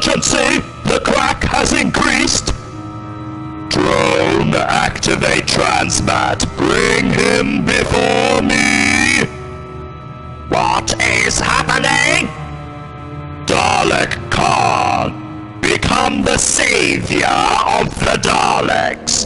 Emergency! The crack has increased! Drone, activate transmat. Bring him before me! What is happening? Dalek Khan, become the savior of the Daleks!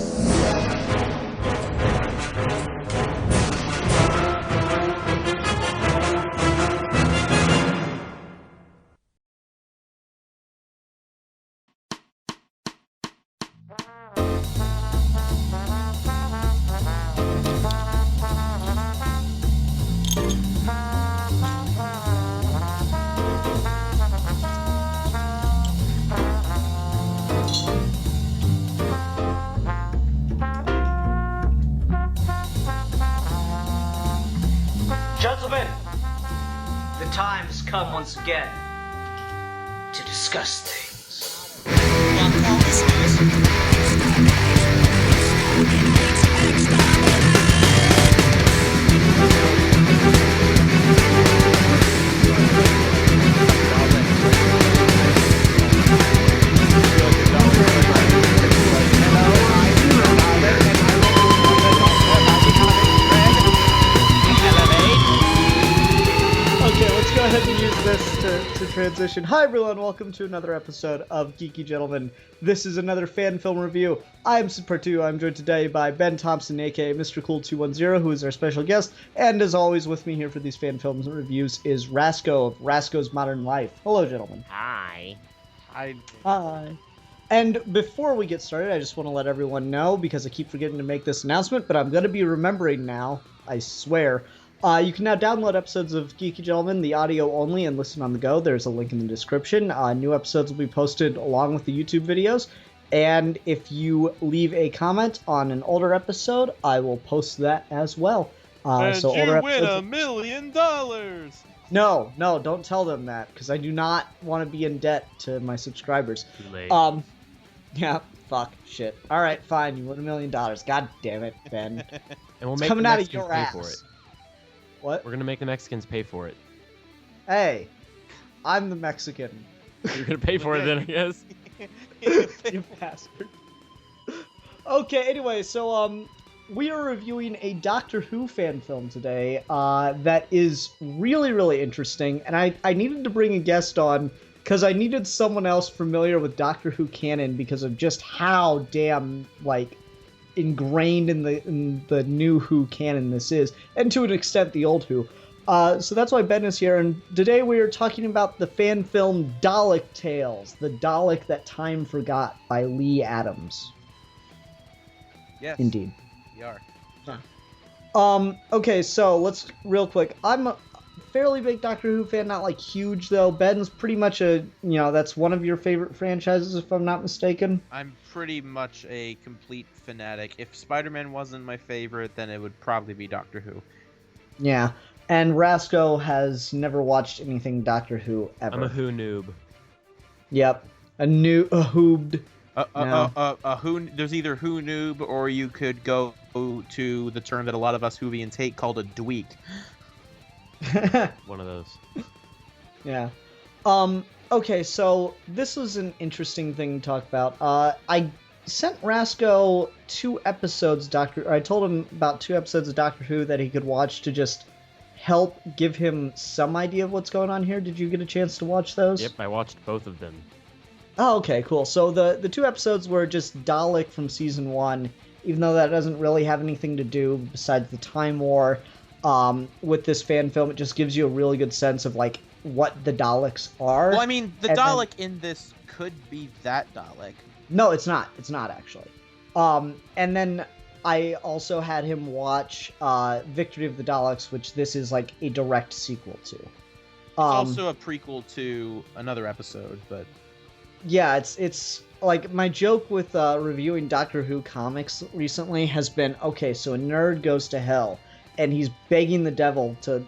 Gentlemen, the time has come once again to discuss things. Okay, let's go ahead and use this to transition. Hi everyone, welcome to another episode of Geeky Gentlemen. This is another fan film review. I'm Sid2. I'm joined today by Ben Thompson, aka Mr. Cool210, who is our special guest. And as always, with me here for these fan films and reviews is Rasco of Rasco's Modern Life. Hello, gentlemen. Hi. Hi. And before we get started, I just want to let everyone know, because I keep forgetting to make this announcement, but I'm going to be remembering now, I swear. You can now download episodes of Geeky Gentlemen, the audio only, and listen on the go. There's a link in the description. New episodes will be posted along with the YouTube videos. And if you leave a comment on an older episode, I will post that as well. And so you older win episodes... $1 million! No, don't tell them that, because I do not want to be in debt to my subscribers. Too late. Yeah, fuck, shit. Alright, fine, you win $1 million. God damn it, Ben. And we'll It's make coming the out of Mexicans your pay ass. for it. What? We're gonna make the Mexicans pay for it. Hey, I'm the Mexican. You're gonna pay for it then, I guess. You bastard. Okay, anyway, so we are reviewing a Doctor Who fan film today that is really, really interesting, and I needed to bring a guest on because I needed someone else familiar with Doctor Who canon because of just how damn, like, ingrained in the new Who canon this is, and to an extent the old Who. So that's why Ben is here, and today we are talking about the fan film Dalek Tales, The Dalek That Time Forgot by Lee Adams. Yes. Indeed. We are. Okay, so let's, real quick, I'm a fairly big Doctor Who fan, not like huge though. Ben's pretty much that's one of your favorite franchises if I'm not mistaken. I'm pretty much a complete fanatic. If Spider-Man wasn't my favorite, then it would probably be Doctor Who. Yeah, and Rasco has never watched anything Doctor Who ever. I'm a Who noob. Yep, a hoobed. There's either Who noob, or you could go to the term that a lot of us Whovians hate called a dweek. One of those. Yeah. Okay, so this was an interesting thing to talk about. I sent Rasco 2 episodes, I told him about 2 episodes of Doctor Who that he could watch to just help give him some idea of what's going on here. Did you get a chance to watch those? Yep, I watched both of them. Oh, okay, cool. So the 2 episodes were just Dalek from season 1, even though that doesn't really have anything to do besides the Time War. With this fan film, it just gives you a really good sense of, like, what the Daleks are. Well, I mean, the Dalek in this could be that Dalek. No, it's not. It's not, actually. And then I also had him watch Victory of the Daleks, which this is, like, a direct sequel to. It's also a prequel to another episode, but... Yeah, it's like, my joke with reviewing Doctor Who comics recently has been, okay, so a nerd goes to hell, and he's begging the devil to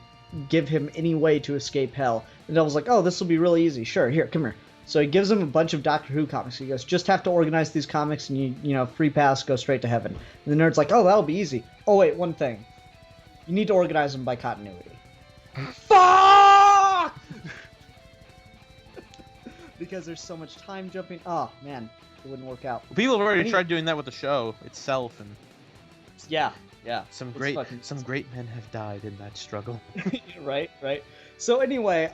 give him any way to escape hell. The devil's like, oh, this will be really easy. Sure, here, come here. So he gives him a bunch of Doctor Who comics. He goes, just have to organize these comics and you know, free pass, go straight to heaven. And the nerd's like, oh, that'll be easy. Oh, wait, one thing. You need to organize them by continuity. Fuck! because there's so much time jumping. Oh man, it wouldn't work out. People have already tried doing that with the show itself, and Yeah. some It's great fucking- great men have died in that struggle. right. So anyway,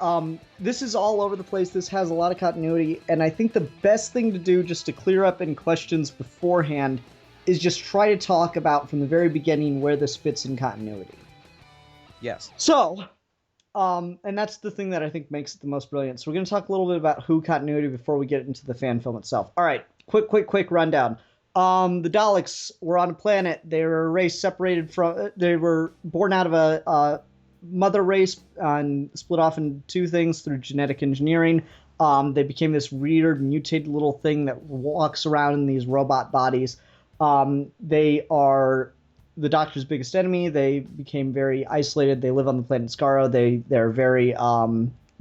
this is all over the place. This has a lot of continuity, and I think the best thing to do, just to clear up any questions beforehand, is just try to talk about from the very beginning where this fits in continuity. Yes. So, and that's the thing that I think makes it the most brilliant. So we're going to talk a little bit about Who continuity before we get into the fan film itself. All right, quick rundown. The Daleks were on a planet. They were a race separated from. They were born out of a mother race and split off into two things through genetic engineering. They became this weird mutated little thing that walks around in these robot bodies. They are the Doctor's biggest enemy. They became very isolated. They live on the planet Skaro. They're very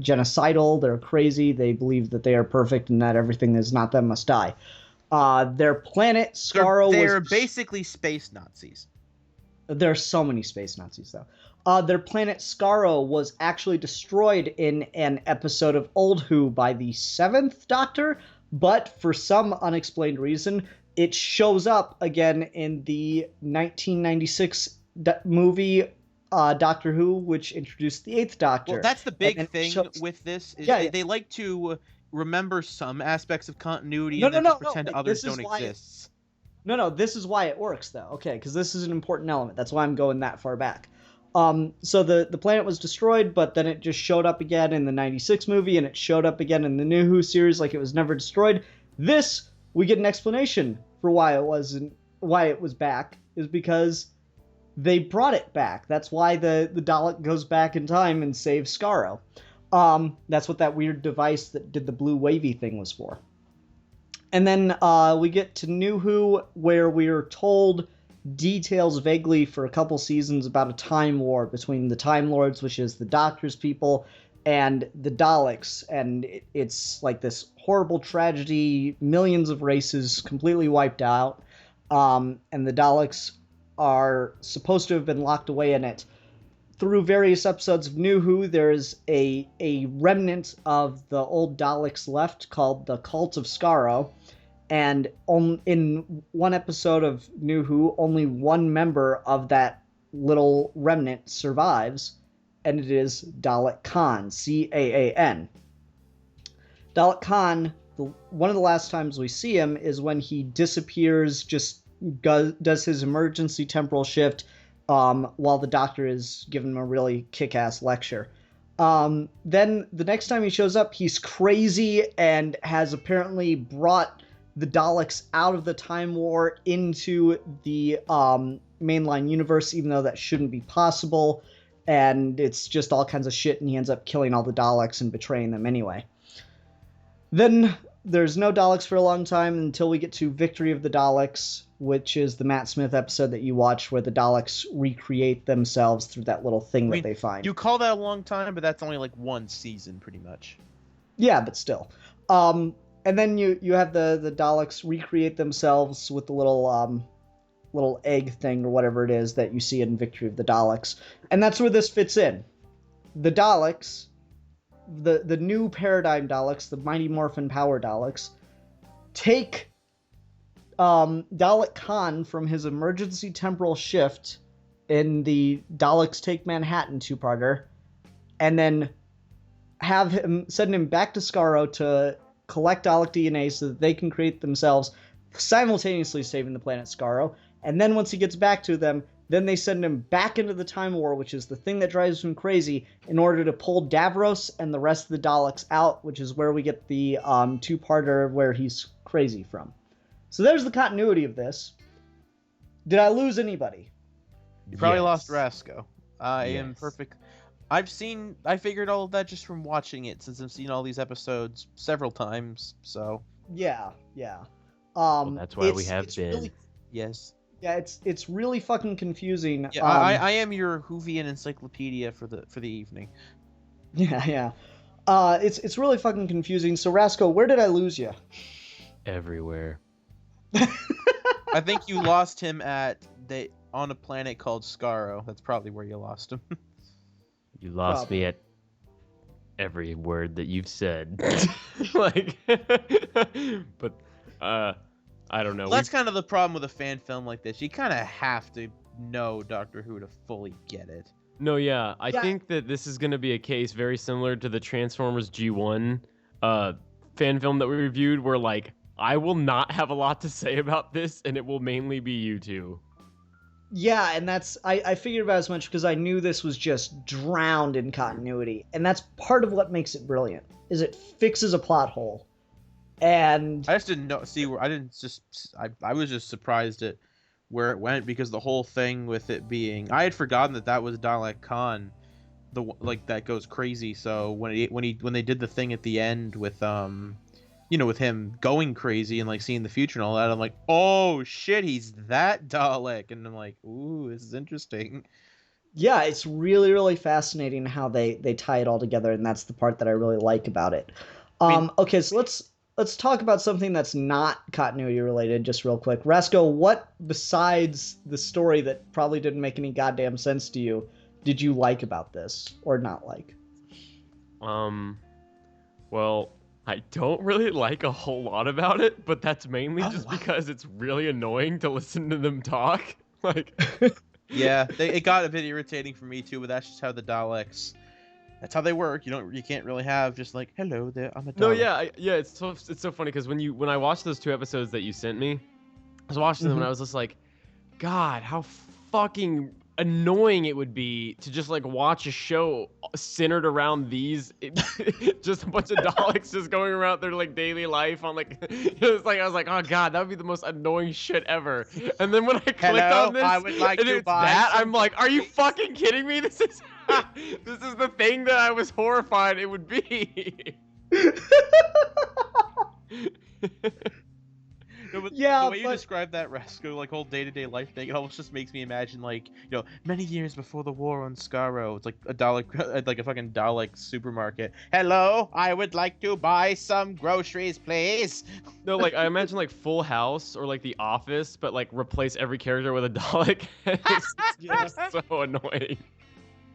genocidal. They're crazy. They believe that they are perfect and that everything that's not them must die. Their planet Skaro They're was basically space Nazis. There are so many space Nazis, though. Their planet Skaro was actually destroyed in an episode of Old Who by the 7th Doctor, but for some unexplained reason, it shows up again in the 1996 movie Doctor Who, which introduced the 8th Doctor. Well, that's the And big it thing shows- with this. Is Yeah. They like to remember some aspects of continuity No, and then no, just no, pretend like, others this is don't why- exist. No, this is why it works, though. Okay, because this is an important element. That's why I'm going that far back. So the planet was destroyed, but then it just showed up again in the 96 movie, and it showed up again in the New Who series like it was never destroyed. This, we get an explanation for why it was back, is because they brought it back. That's why the Dalek goes back in time and saves Skaro. That's what that weird device that did the blue wavy thing was for. And then we get to New Who, where we are told details vaguely for a couple seasons about a time war between the Time Lords, which is the Doctor's people, and the Daleks. And it's like this horrible tragedy, millions of races completely wiped out. And the Daleks are supposed to have been locked away in it. Through various episodes of New Who, there is a remnant of the old Daleks left called the Cult of Skaro. And in one episode of New Who, only one member of that little remnant survives, and it is Dalek Khan, Caan. Dalek Khan, one of the last times we see him is when he disappears, just does his emergency temporal shift, while the Doctor is giving him a really kick-ass lecture. Then the next time he shows up, he's crazy and has apparently brought the Daleks out of the Time War into the mainline universe, even though that shouldn't be possible. And it's just all kinds of shit, and he ends up killing all the Daleks and betraying them anyway. Then there's no Daleks for a long time until we get to Victory of the Daleks, which is the Matt Smith episode that you watched where the Daleks recreate themselves through that little thing that they find. You call that a long time, but that's only like one season, pretty much. Yeah, but still. And then you have the Daleks recreate themselves with the little egg thing or whatever it is that you see in Victory of the Daleks. And that's where this fits in. The Daleks, the new paradigm Daleks, the Mighty Morphin Power Daleks, take Dalek Khan from his emergency temporal shift in the Daleks Take Manhattan two-parter, and then send him back to Skaro to collect Dalek DNA so that they can create themselves, simultaneously saving the planet Skaro. And then once he gets back to them, then they send him back into the Time War, which is the thing that drives him crazy, in order to pull Davros and the rest of the Daleks out, which is where we get the two-parter where he's crazy from. So there's the continuity of this. Did I lose anybody? You probably Yes. lost Rasco. I am Yes. perfect. I figured all of that just from watching it, since I've seen all these episodes several times, so... Yeah. Well, that's why we have it's been. Really, Yes. yeah, it's really fucking confusing. Yeah, I am your Whovian encyclopedia for the evening. Yeah. It's really fucking confusing. So Rasco, where did I lose you? Everywhere. I think you lost him on a planet called Skaro. That's probably where you lost him. You lost me at every word that you've said. Like, but I don't know. Well, that's kind of the problem with a fan film like this. You kind of have to know Doctor Who to fully get it. No, yeah. I think that this is going to be a case very similar to the Transformers G1 fan film that we reviewed, where, like, I will not have a lot to say about this, and it will mainly be you two. Yeah, and that's... I figured about as much because I knew this was just drowned in continuity, and that's part of what makes it brilliant, is it fixes a plot hole. And... I just didn't know... See, I didn't just... I was just surprised at where it went, because the whole thing with it being... I had forgotten that was Dalek Khan, that goes crazy. So when they did the thing at the end with with him going crazy and like seeing the future and all that, I'm like, oh shit, he's that Dalek, and I'm like, ooh, this is interesting. Yeah, it's really, really fascinating how they tie it all together, and that's the part that I really like about it. Okay, so let's talk about something that's not continuity related, just real quick. Rasco, what besides the story that probably didn't make any goddamn sense to you did you like about this, or not like? Well, I don't really like a whole lot about it, but that's mainly just because it's really annoying to listen to them talk. Like, yeah, it got a bit irritating for me too, but that's just how the Daleks. That's how they work. You can't really have just like, hello there, I'm a Dalek. No, yeah, it's so funny because when I watched those 2 episodes that you sent me, I was watching them and I was just like, God, how fucking annoying it would be to just like watch a show centered around these just a bunch of Daleks just going around their like daily life on like it's like I was like, oh god, that would be the most annoying shit ever. And then when I clicked on this, I would like and to it's buy that, some I'm like, are you fucking kidding me? This is the thing that I was horrified it would be. No, but yeah, the way you describe that Rasco, like whole day-to-day life thing, it almost just makes me imagine like, many years before the war on Skaro, it's like a Dalek, like a fucking Dalek supermarket. Hello, I would like to buy some groceries, please. No, like I imagine like Full House or like The Office, but like replace every character with a Dalek. It's just so annoying.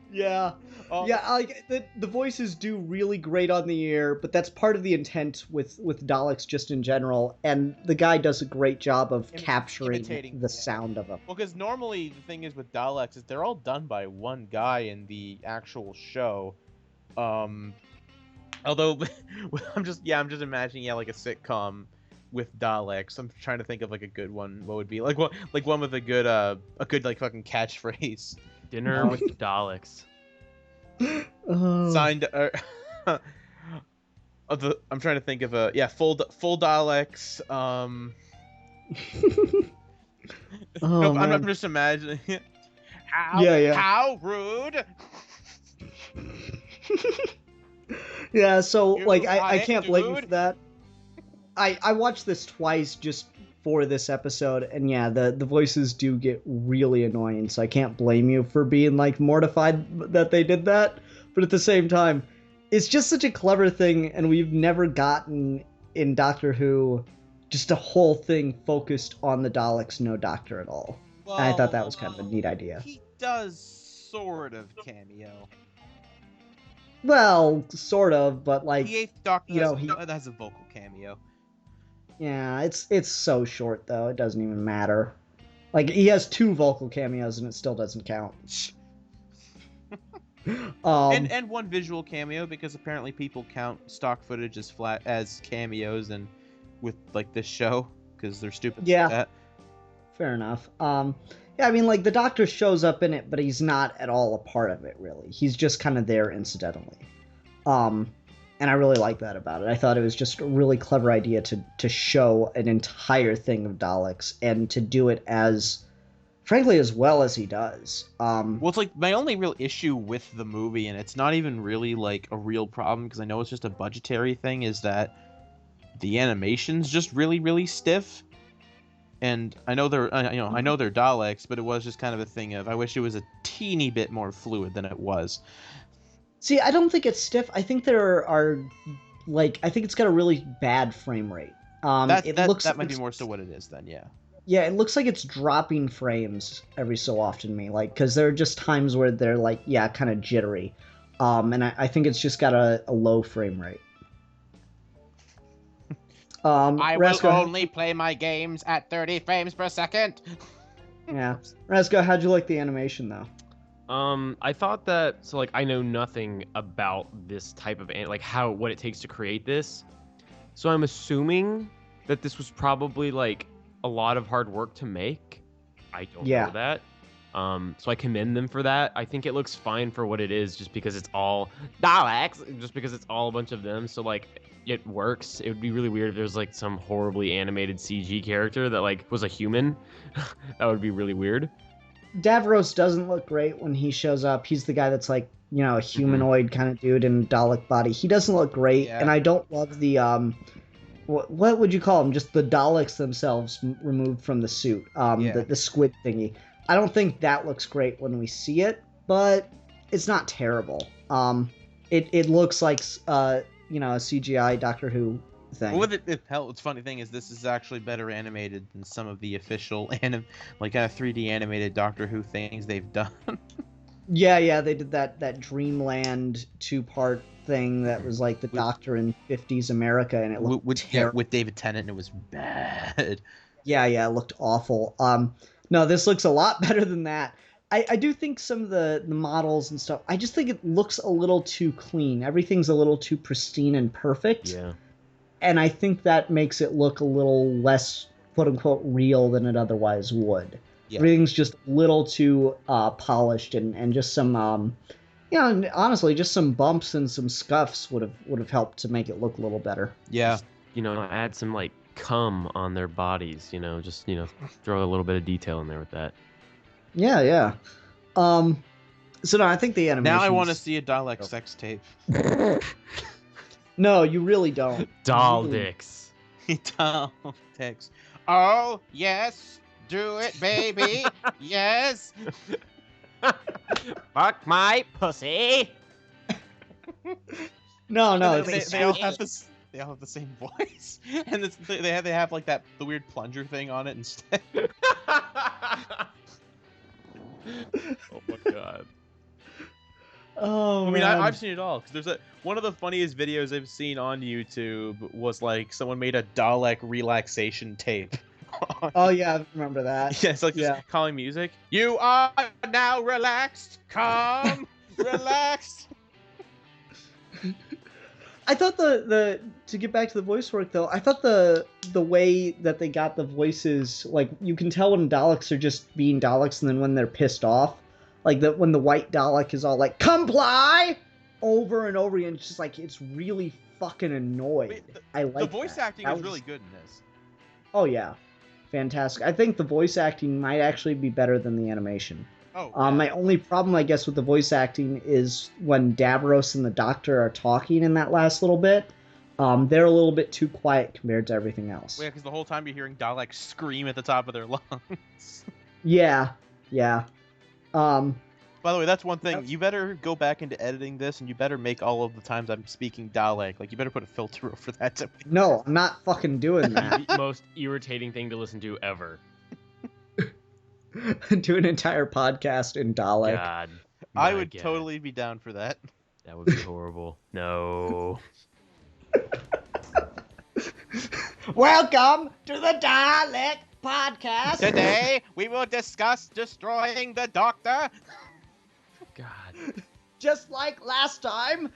Yeah, like the voices do really great on the ear, but that's part of the intent with Daleks just in general, and the guy does a great job of capturing the sound of them. Well, because normally the thing is with Daleks is they're all done by one guy in the actual show, although I'm just imagining like a sitcom with Daleks. I'm trying to think of like a good one. What would be like one with a good like fucking catchphrase. Dinner with the Daleks. Signed. I'm trying to think of full Daleks. I'm just imagining. How rude. Yeah, so like I can't blame you for that. I watched this twice just for this episode, and yeah, the voices do get really annoying, so I can't blame you for being like mortified that they did that, but at the same time, it's just such a clever thing, and we've never gotten in Doctor Who just a whole thing focused on the Daleks, no Doctor at all. Well, and I thought that was kind of a neat idea. He does sort of cameo. Well, sort of, but like, the 8th Doctor has a vocal cameo. Yeah, it's so short though, it doesn't even matter. Like, he has 2 vocal cameos and it still doesn't count. And 1 visual cameo, because apparently people count stock footage as cameos and with like this show because they're stupid. Yeah, like that. Fair enough. Yeah, I mean, like, the Doctor shows up in it, but he's not at all a part of it, really. He's just kind of there incidentally. And I really like that about it. I thought it was just a really clever idea to show an entire thing of Daleks and to do it as, frankly, as well as he does. Well, it's like my only real issue with the movie, and it's not even really like a real problem because I know it's just a budgetary thing, is that the animation's just really, really stiff. And I know they're Daleks, but it was just kind of a thing of I wish it was a teeny bit more fluid than it was. See, I don't think it's stiff. I think I think it's got a really bad frame rate. That might be more so what it is then, yeah. Yeah, it looks like it's dropping frames every so often to me, like, because there are just times where they're like, yeah, kind of jittery. and I think it's just got a low frame rate. I will Rasko, only play my games at 30 frames per second. yeah. Rasko, how'd you like the animation though? I thought that, so like I know nothing about this type of like what it takes to create this. So I'm assuming that this was probably like a lot of hard work to make. I don't know that. So I commend them for that. I think it looks fine for what it is, just because it's all Daleks, just because it's all a bunch of them. So like it works. It would be really weird if there's like some horribly animated CG character that like was a human. That would be really weird. Davros doesn't look great when he shows up. He's the guy that's like, you know, a humanoid kind of dude in Dalek body. He doesn't look great, and I don't love the what would you call them? Just the Daleks themselves removed from the suit. The squid thingy. I don't think that looks great when we see it, but it's not terrible. It looks like you know, a CGI Doctor Who thing. Well, what's funny thing is this is actually better animated than some of the official like 3D animated Doctor Who things they've done. Yeah, they did that Dreamland 2-part thing that was like the Doctor in 50s America, and it looked with David Tennant, and it was bad. Yeah, it looked awful. No, this looks a lot better than that. I do think some of the models and stuff, I just think it looks a little too clean. Everything's a little too pristine and perfect. Yeah. And I think that makes it look a little less, quote-unquote, real than it otherwise would. Yeah. Everything's just a little too polished, and just some, you know, honestly, just some bumps and some scuffs would have helped to make it look a little better. Yeah. Just, you know, add some, like, cum on their bodies, you know, just, you know, throw a little bit of detail in there with that. Yeah. So no, I think the animation. Now I want to see a Dalek sex tape. No, you really don't. Daleks. Daleks. Oh yes, do it, baby. Yes. Fuck my pussy. No, they all have this. They all have the same voice, and they have like the weird plunger thing on it instead. Oh my god. Oh, I mean, man. I've seen it all, because there's one of the funniest videos I've seen on YouTube was like someone made a Dalek relaxation tape. Oh yeah, I remember that. Yeah, it's like just calming music. You are now relaxed, calm, relaxed. I thought the to get back to the voice work though, I thought the way that they got the voices, like you can tell when Daleks are just being Daleks, and then when they're pissed off, like when the white Dalek is all like comply over and over again, it's just like it's really fucking annoyed. I like the voice acting is really good in this. Oh yeah, fantastic. I think the voice acting might actually be better than the animation. Oh, yeah. My only problem, I guess, with the voice acting is when Davros and the Doctor are talking in that last little bit. They're a little bit too quiet compared to everything else. Well, yeah, because the whole time you're hearing Daleks scream at the top of their lungs. Yeah. By the way, that's one thing. You better go back into editing this, and you better make all of the times I'm speaking Dalek. Like, you better put a filter over that. No, I'm not fucking doing that. The most irritating thing to listen to ever. Do an entire podcast in Dalek. God. I would totally be down for that. That would be horrible. No. Welcome to the Dalek podcast. Today, we will discuss destroying the Doctor. God. Just like last time,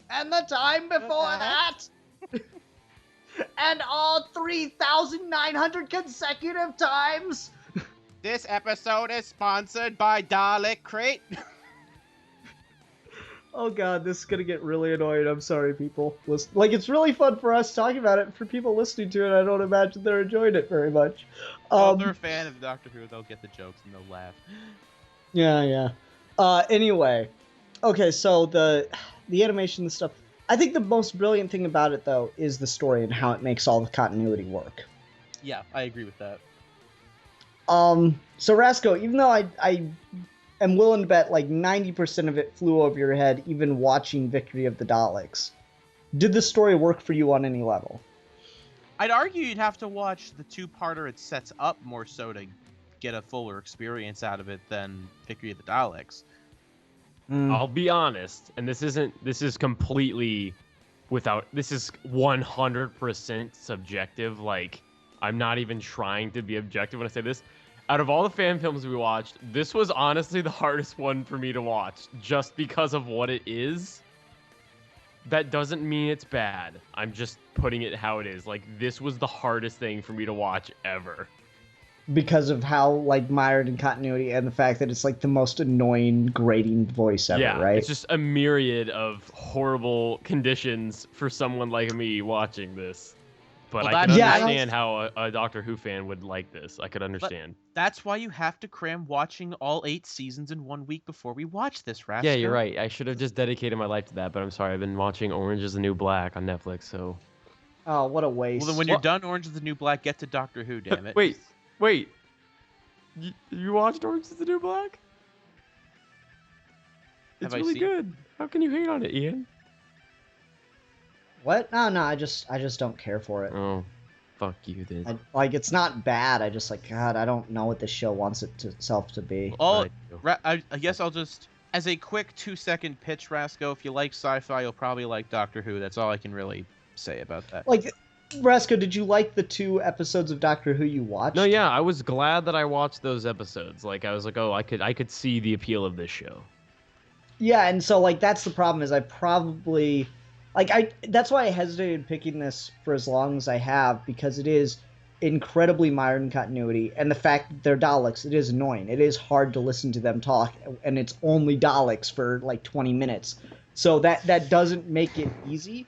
and the time before that, and all 3,900 consecutive times. This episode is sponsored by Dalek Crate. Oh god, this is gonna get really annoying. I'm sorry, people. Like, it's really fun for us talking about it. For people listening to it, I don't imagine they're enjoying it very much. Well, if they're a fan of Doctor Who, they'll get the jokes and they'll laugh. Yeah. Anyway. Okay, so the animation and stuff. I think the most brilliant thing about it, though, is the story and how it makes all the continuity work. Yeah, I agree with that. So Rasko, even though I am willing to bet like 90% of it flew over your head, even watching Victory of the Daleks, did the story work for you on any level? I'd argue you'd have to watch the two-parter it sets up more so to get a fuller experience out of it than Victory of the Daleks. I'll be honest, and this is completely this is 100% subjective. Like, I'm not even trying to be objective when I say this. Out of all the fan films we watched, this was honestly the hardest one for me to watch, just because of what it is. That doesn't mean it's bad. I'm just putting it how it is. Like, this was the hardest thing for me to watch ever. Because of how, like, mired in continuity and the fact that it's, like, the most annoying, grating voice ever, Yeah, right? it's just a myriad of horrible conditions for someone like me watching this. But I can understand how a Doctor Who fan would like this. I could understand. That's why you have to cram watching all 8 seasons in 1 week before we watch this, Rascal. Yeah, you're right. I should have just dedicated my life to that, but I'm sorry. I've been watching Orange is the New Black on Netflix, so... Oh, what a waste. Well, then when you're done Orange is the New Black, get to Doctor Who, damn it. Wait. You watched Orange is the New Black? It's really good. How can you hate on it, Ian? What? No, I just don't care for it. Oh, fuck you, then. Like, it's not bad. I just, like, God, I don't know what this show wants itself to be. I guess I'll just, as a quick 2-second pitch, Rasco, if you like sci-fi, you'll probably like Doctor Who. That's all I can really say about that. Like, Rasco, did you like the 2 episodes of Doctor Who you watched? No, yeah, I was glad that I watched those episodes. Like, I was like, oh, I could see the appeal of this show. Yeah, and so, like, that's the problem, is I probably... Like, that's why I hesitated picking this for as long as I have, because it is incredibly mired in continuity, and the fact that they're Daleks, it is annoying. It is hard to listen to them talk, and it's only Daleks for, like, 20 minutes. So that doesn't make it easy,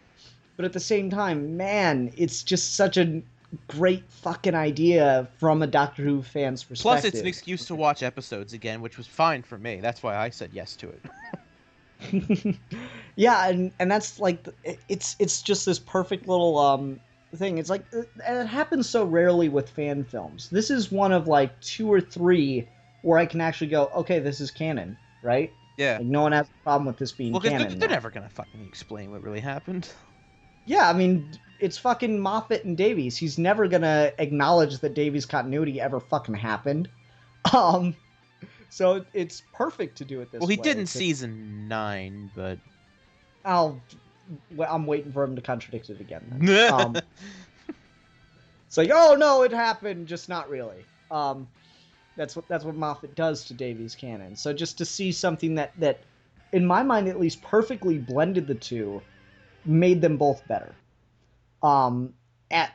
but at the same time, man, it's just such a great fucking idea from a Doctor Who fan's perspective. Plus, it's an excuse to watch episodes again, which was fine for me. That's why I said yes to it. Yeah, and that's like it's just this perfect little thing. It's like, and it happens so rarely with fan films. This is one of like 2 or 3 where I can actually go, okay, this is canon, right? Yeah. Like, no one has a problem with this being canon. They're never gonna fucking explain what really happened. Yeah, I mean, it's fucking Moffat and Davies. He's never gonna acknowledge that Davies' continuity ever fucking happened. So it's perfect to do it this way. Well, he did in season 9, but... I'm waiting for him to contradict it again. It's like, oh no, it happened, just not really. That's what Moffat does to Davies' canon. So just to see something that, in my mind at least, perfectly blended the two, made them both better. And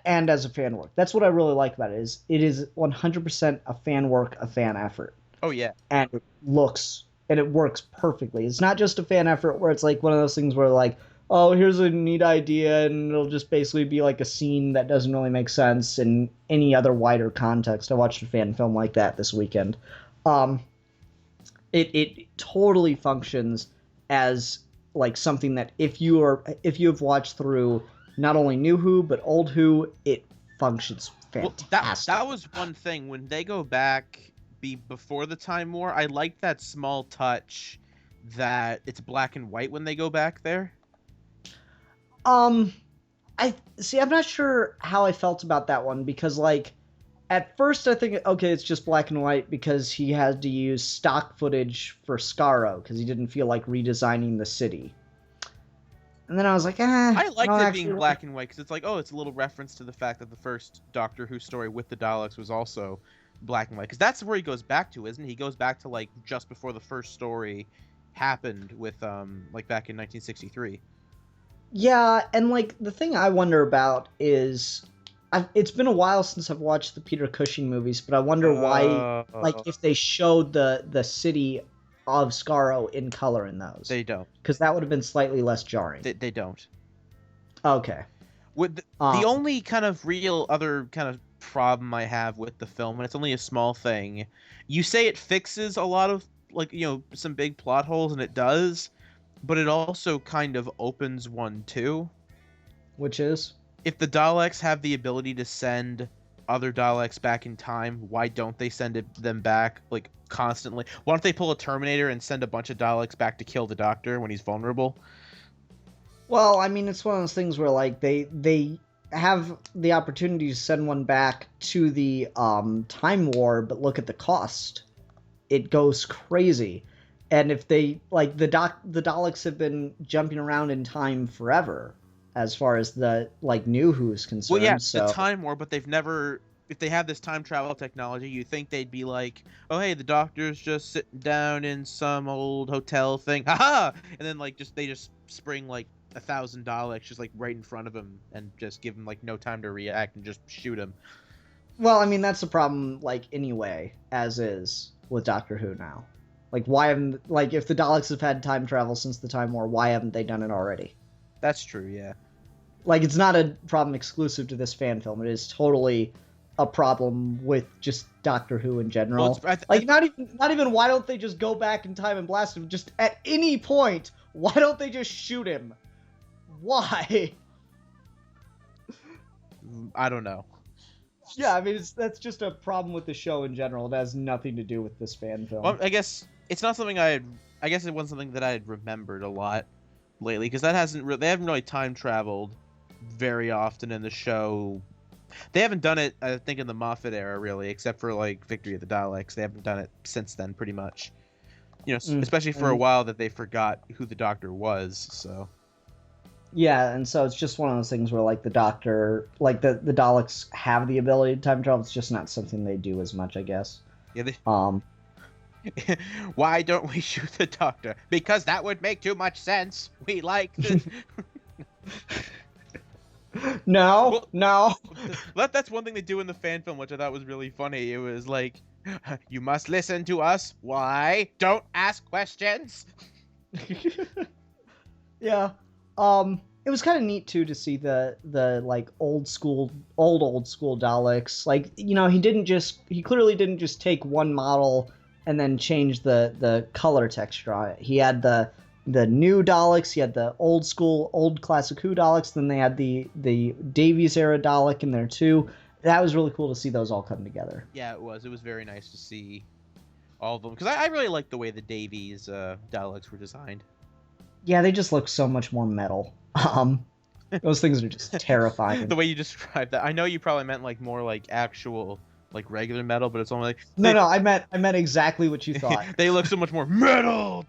as a fan work, that's what I really like about it. It is 100% a fan work, a fan effort. Oh yeah, and it works perfectly. It's not just a fan effort where it's like one of those things where like, oh, here's a neat idea and it'll just basically be like a scene that doesn't really make sense in any other wider context. I watched a fan film like that this weekend. It totally functions as like something that if you have watched through not only New Who but Old Who, it functions fantastic. Well, that was one thing when they go back. Before the Time War, I like that small touch that it's black and white when they go back there. I'm not sure how I felt about that one, because like at first I think, okay, it's just black and white because he had to use stock footage for Skaro because he didn't feel like redesigning the city. And then I was like, I liked it being black and white because it's like, oh, it's a little reference to the fact that the first Doctor Who story with the Daleks was also black and white, because that's where he goes back to, isn't he? He goes back to like just before the first story happened with like back in 1963. Yeah, and like the thing I wonder about is it's been a while since I've watched the Peter Cushing movies, but I wonder why, like, if they showed the city of Skaro in color in those. They don't, because that would have been slightly less jarring. They don't. Okay. With the only kind of real other kind of problem I have with the film, and it's only a small thing, you say it fixes a lot of, like, you know, some big plot holes, and it does, but it also kind of opens one too. Which is? If the Daleks have the ability to send other Daleks back in time, why don't they send them back, like, constantly? Why don't they pull a Terminator and send a bunch of Daleks back to kill the Doctor when he's vulnerable? Well, I mean, it's one of those things where, like, they have the opportunity to send one back to the Time War, but look at the cost. It goes crazy. And if they like the Daleks have been jumping around in time forever, as far as the like New Who is concerned. Well, yeah, so the Time War, but they've never. If they have this time travel technology, you think they'd be like, "Oh, hey, the Doctor's just sitting down in some old hotel thing, haha!" And then like they just spring like 1,000 Daleks just like right in front of him and just give him like no time to react and just shoot him. Well, I mean that's the problem, like anyway, as is with Doctor Who now. Like, why haven't like if the Daleks have had time travel since the Time War, why haven't they done it already? That's true, yeah. Like, it's not a problem exclusive to this fan film. It is totally a problem with just Doctor Who in general. Well, not even why don't they just go back in time and blast him? Just at any point, why don't they just shoot him? Why? I don't know. Yeah, I mean that's just a problem with the show in general. It has nothing to do with this fan film. Well, I guess it's not something I guess it wasn't something that I had remembered a lot lately because they haven't really time traveled very often in the show. They haven't done it, I think, in the Moffat era, really, except for, like, Victory of the Daleks. They haven't done it since then, pretty much. You know, especially for a while that they forgot who the Doctor was, so... Yeah, and so it's just one of those things where, like, the Doctor... Like, the Daleks have the ability to time travel, it's just not something they do as much, I guess. Yeah, they... Why don't we shoot the Doctor? Because that would make too much sense. We like the... No, no. That's one thing they do in the fan film, which I thought was really funny. It was like, you must listen to us. Why? Don't ask questions. Yeah. It was kind of neat too to see the like old school Daleks. Like, you know, he clearly didn't just take one model and then change the color texture on it. He had the new Daleks, he had the old classic Who Daleks, then they had the Davies era Dalek in there too. That was really cool to see those all come together. Yeah, it was very nice to see all of them, because I really liked the way the Davies Daleks were designed. Yeah, they just look so much more metal. Those things are just terrifying. The way you described that, I know you probably meant like more like actual like regular metal, but it's only like no, I meant exactly what you thought. They look so much more metal.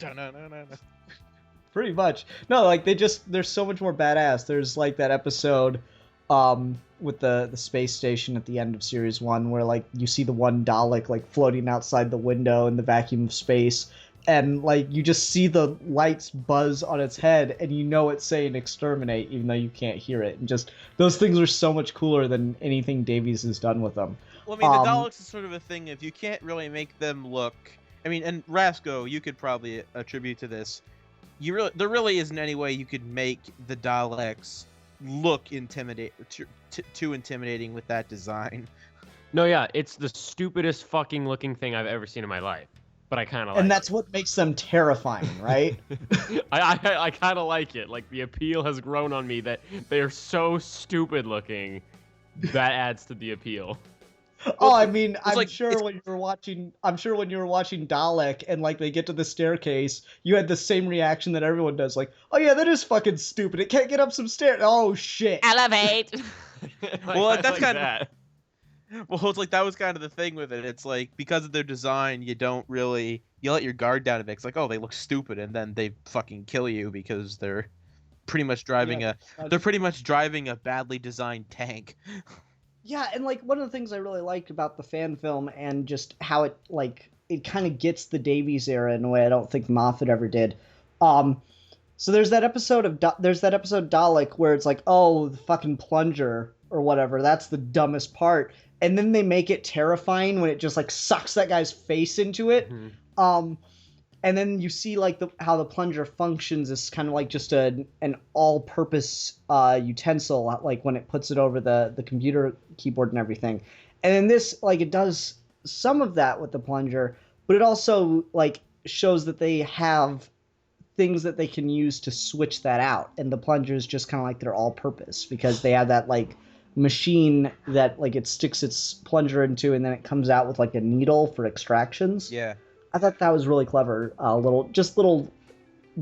Pretty much. No, like they're so much more badass. There's like that episode with the space station at the end of series 1 where like you see the one Dalek like floating outside the window in the vacuum of space, and like you just see the lights buzz on its head and you know it's saying exterminate even though you can't hear it. And just those things are so much cooler than anything Davies has done with them. Well, I mean, the Daleks is sort of a thing, if you can't really make them look... I mean, and Rasco, you could probably attribute to this. There really isn't any way you could make the Daleks look too intimidating with that design. No, yeah, it's the stupidest fucking looking thing I've ever seen in my life. But I kind of like it. And that's what makes them terrifying, right? I kind of like it. Like, the appeal has grown on me that they are so stupid looking. That adds to the appeal. Oh, I mean, I'm sure when you were watching Dalek and like they get to the staircase, you had the same reaction that everyone does, like, "Oh yeah, that is fucking stupid. It can't get up some stairs. Oh shit." Elevate. Well, that's kind of. Well, it's like that was kind of the thing with it. It's like because of their design, you let your guard down a bit. It's like, oh, they look stupid, and then they fucking kill you because they're pretty much driving a badly designed tank. Yeah, and like one of the things I really liked about the fan film and just how it kind of gets the Davies era in a way I don't think Moffat ever did. So there's that episode Dalek where it's like, oh, the fucking plunger or whatever. That's the dumbest part. And then they make it terrifying when it just like sucks that guy's face into it. Mm-hmm. And then you see like how the plunger functions as kind of like just an all-purpose utensil, like when it puts it over the computer keyboard and everything. And then this, like, it does some of that with the plunger, but it also like shows that they have things that they can use to switch that out. And the plunger is just kind of like their all-purpose because they have that like machine that like it sticks its plunger into and then it comes out with like a needle for extractions. Yeah. I thought that was really clever. Little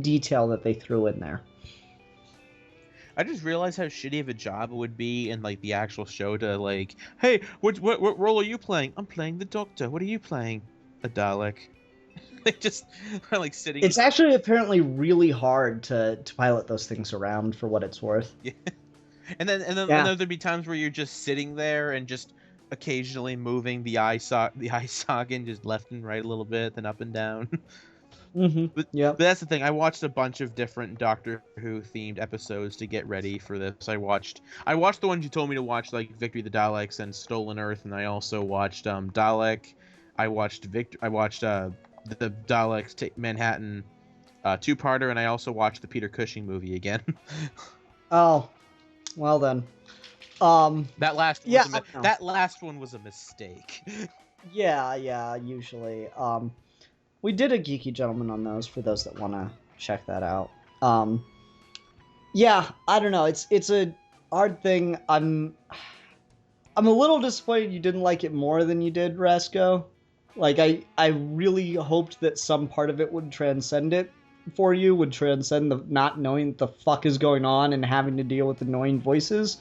detail that they threw in there. I just realized how shitty of a job it would be in like the actual show to like, hey, what role are you playing? I'm playing the Doctor. What are you playing? A Dalek. They just are like sitting. It's actually apparently really hard to pilot those things around for what it's worth. Yeah. And then there'd be times where you're just sitting there and just occasionally moving the eye socket just left and right a little bit, then up and down. Yeah. But that's the thing. I watched a bunch of different Doctor Who themed episodes to get ready for this. I watched the ones you told me to watch, like Victory of the Daleks and Stolen Earth, and I also watched Dalek. I watched the Daleks Manhattan two-parter, and I also watched the Peter Cushing movie again. Oh, well then. That last one was a mistake. Yeah, usually. We did a Geeky Gentleman on those for those that want to check that out. Yeah, I don't know. It's a hard thing. I'm a little disappointed you didn't like it more than you did, Rasco. Like, I really hoped that some part of it would transcend it for you, would transcend the not knowing what the fuck is going on and having to deal with annoying voices.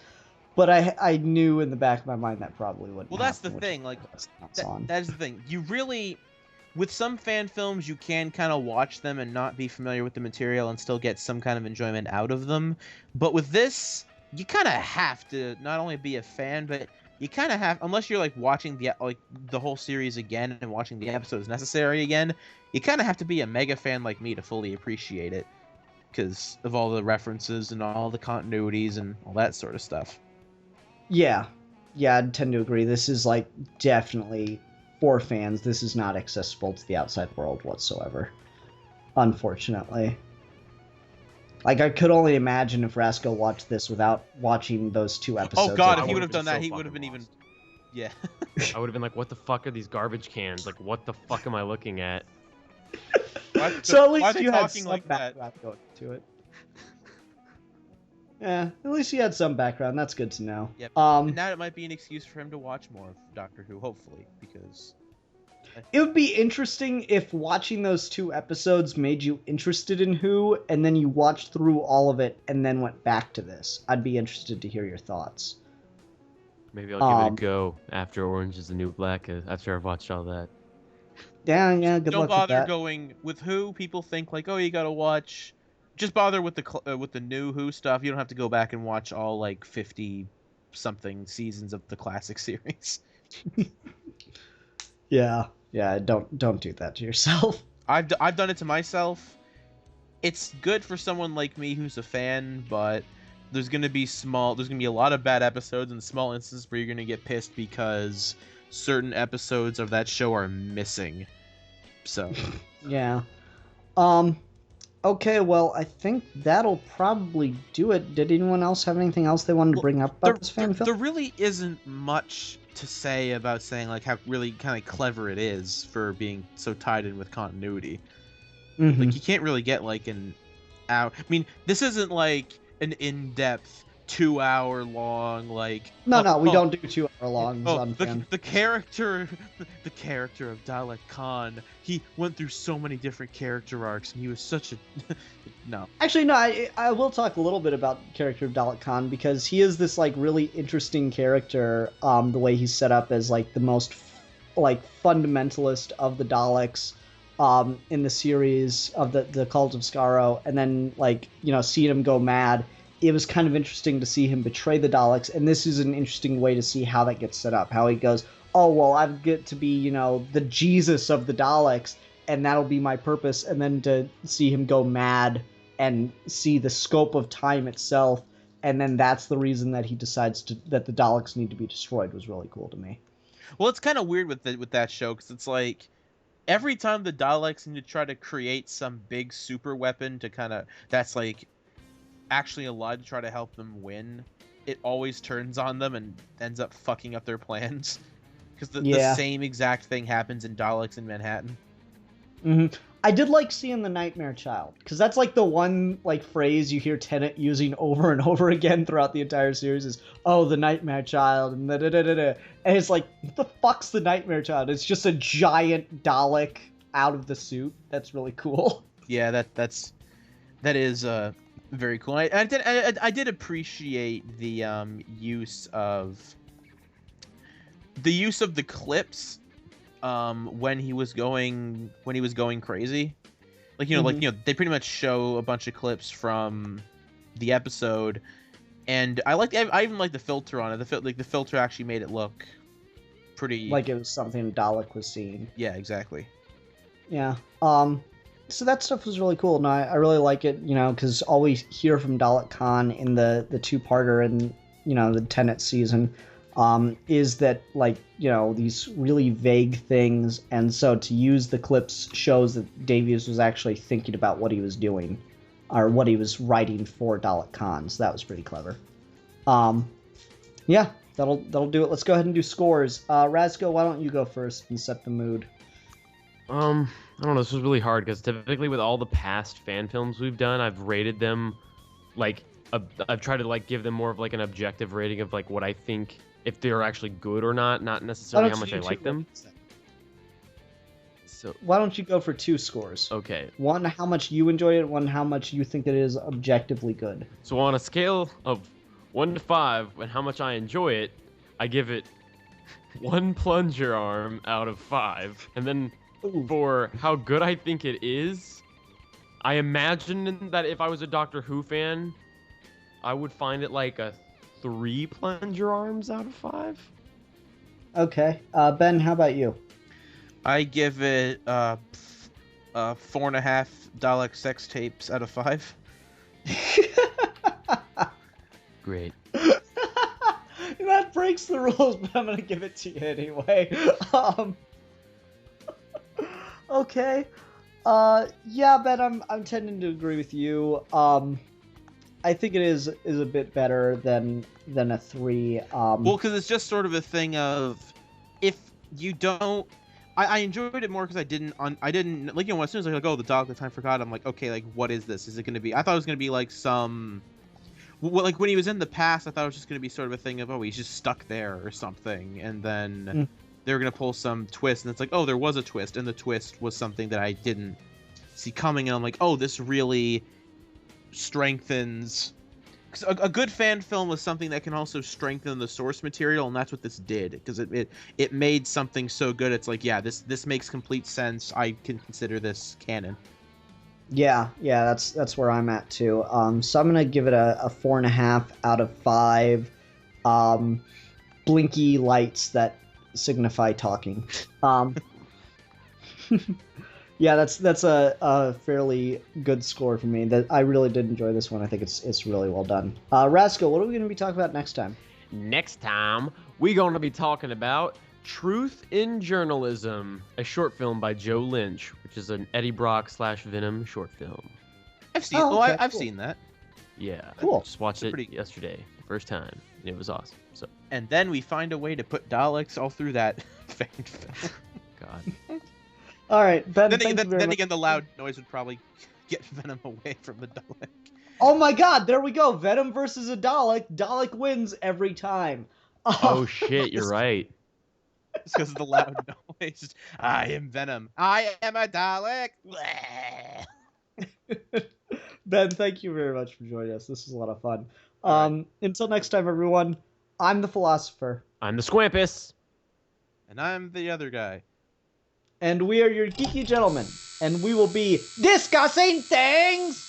But I knew in the back of my mind that probably wouldn't Well, that's the happen, thing. Like, that's the thing. You really... With some fan films, you can kind of watch them and not be familiar with the material and still get some kind of enjoyment out of them. But with this, you kind of have to not only be a fan, but you kind of have, unless you're like watching the whole series again and watching the episodes necessary again, you kind of have to be a mega fan like me to fully appreciate it because of all the references and all the continuities and all that sort of stuff. Yeah, I tend to agree. This is like definitely for fans. This is not accessible to the outside world whatsoever, unfortunately. Like, I could only imagine if Rasco watched this without watching those two episodes. Oh god, if he would have done that, he would have been even... Yeah. I would have been like, what the fuck are these garbage cans? Like, what the fuck am I looking at? So at least you had some background going to it. Yeah, at least he had some background. That's good to know. Yep. And now it might be an excuse for him to watch more of Doctor Who, hopefully, because... It would be interesting if watching those two episodes made you interested in Who, and then you watched through all of it and then went back to this. I'd be interested to hear your thoughts. Maybe I'll give it a go after Orange is the New Black, after I've watched all that. Yeah, good luck with that. Don't bother going with Who. People think like, oh, you gotta watch... Just bother with the new Who stuff. You don't have to go back and watch all like 50-something seasons of the classic series. Yeah, don't do that to yourself. I've done it to myself. It's good for someone like me who's a fan, but there's gonna be a lot of bad episodes and small instances where you're gonna get pissed because certain episodes of that show are missing. So yeah. Okay, well, I think that'll probably do it. Did anyone else have anything else they wanted to bring up about this fan film? There really isn't much to say about saying like how really kind of clever it is for being so tied in with continuity. Mm-hmm. Like, you can't really get like an hour. I mean, this isn't like an in-depth 2-hour long like. No, we don't do 2 hour longs on fan. The character of Dalek Khan. He went through so many different character arcs, and he was such a no. Actually, no. I will talk a little bit about the character of Dalek Khan because he is this like really interesting character. The way he's set up as like the most like fundamentalist of the Daleks. In the series of the Cult of Skaro, and then like seeing him go mad. It was kind of interesting to see him betray the Daleks, and this is an interesting way to see how that gets set up. How he goes, oh, well, I get to be, the Jesus of the Daleks, and that'll be my purpose. And then to see him go mad and see the scope of time itself, and then that's the reason that he decides that the Daleks need to be destroyed was really cool to me. Well, it's kind of weird with that show, because it's like, every time the Daleks need to try to create some big super weapon that's like actually allowed to try to help them win, it always turns on them and ends up fucking up their plans. Because the same exact thing happens in Daleks in Manhattan. Mm-hmm. I did like seeing the Nightmare Child, because that's like the one like phrase you hear Tennant using over and over again throughout the entire series is, oh, the Nightmare Child, and da-da-da-da-da. And it's like, what the fuck's the Nightmare Child? It's just a giant Dalek out of the suit. That's really cool. Yeah, that is very cool. I did appreciate the use of the clips when he was going crazy. Like, they pretty much show a bunch of clips from the episode, and I even like the filter on it. The filter actually made it look pretty like it was something Dalek was seeing. Yeah, exactly. Yeah. So that stuff was really cool, and I really like it, because all we hear from Dalek Khan in the two-parter and, the Tenet season, is that, these really vague things, and so to use the clips shows that Davies was actually thinking about what he was doing, or what he was writing for Dalek Khan, so that was pretty clever. Yeah, that'll do it. Let's go ahead and do scores. Razgo, why don't you go first and set the mood? I don't know, this was really hard, because typically with all the past fan films we've done, I've rated them, I've tried to, give them more of, an objective rating of, what I think, if they're actually good or not necessarily how much I like them. So why don't you go for 2 scores? Okay. One, how much you enjoyed it, one, how much you think that it is objectively good. So on a scale of 1 to 5, and how much I enjoy it, I give it 1 plunger arm out of 5, and then for how good I think it is, I imagine that if I was a Doctor Who fan, I would find it like a 3 plunger arms out of 5. Okay. Ben, how about you? I give it 4.5 Dalek sex tapes out of 5. Great. That breaks the rules, but I'm gonna give it to you anyway. Okay. Yeah, Ben, I'm tending to agree with you. I think it is a bit better than a 3. Well, because it's just sort of a thing of, if you don't, I enjoyed it more because I didn't as soon as I go, the Dalek the Time Forgot, I'm like, okay, what is this? Is it going to be? I thought it was going to be some. Well, when he was in the past, I thought it was just going to be sort of a thing of, oh, he's just stuck there or something, and then they were going to pull some twist, and it's like, oh, there was a twist, and the twist was something that I didn't see coming, and I'm like, oh, this really strengthens. Because a good fan film is something that can also strengthen the source material, and that's what this did, because it made something so good. It's like, yeah, this makes complete sense. I can consider this canon. Yeah, that's where I'm at too. So I'm gonna give it a 4.5 out of 5. Blinky lights that signify talking. Yeah, that's a fairly good score for me. That I really did enjoy this one. I think it's really well done. Rascal, what are we gonna be talking about next time? Next time, we're going to be talking about Truth in Journalism, a short film by Joe Lynch, which is an Eddie Brock / Venom short film. I've seen. I've seen that. Yeah, cool. I just watched it yesterday, the first time, and it was awesome. So. And then we find a way to put Daleks all through that fan film. God. All right, Ben. Then again, the loud noise would probably get Venom away from the Dalek. Oh my God! There we go. Venom versus a Dalek. Dalek wins every time. Oh shit! You're right. It's because of the loud noise. I am Venom. I am a Dalek. Ben, thank you very much for joining us. This was a lot of fun. Until next time, everyone, I'm the Philosopher. I'm the Squampus. And I'm the other guy. And we are your geeky gentlemen. And we will be discussing things!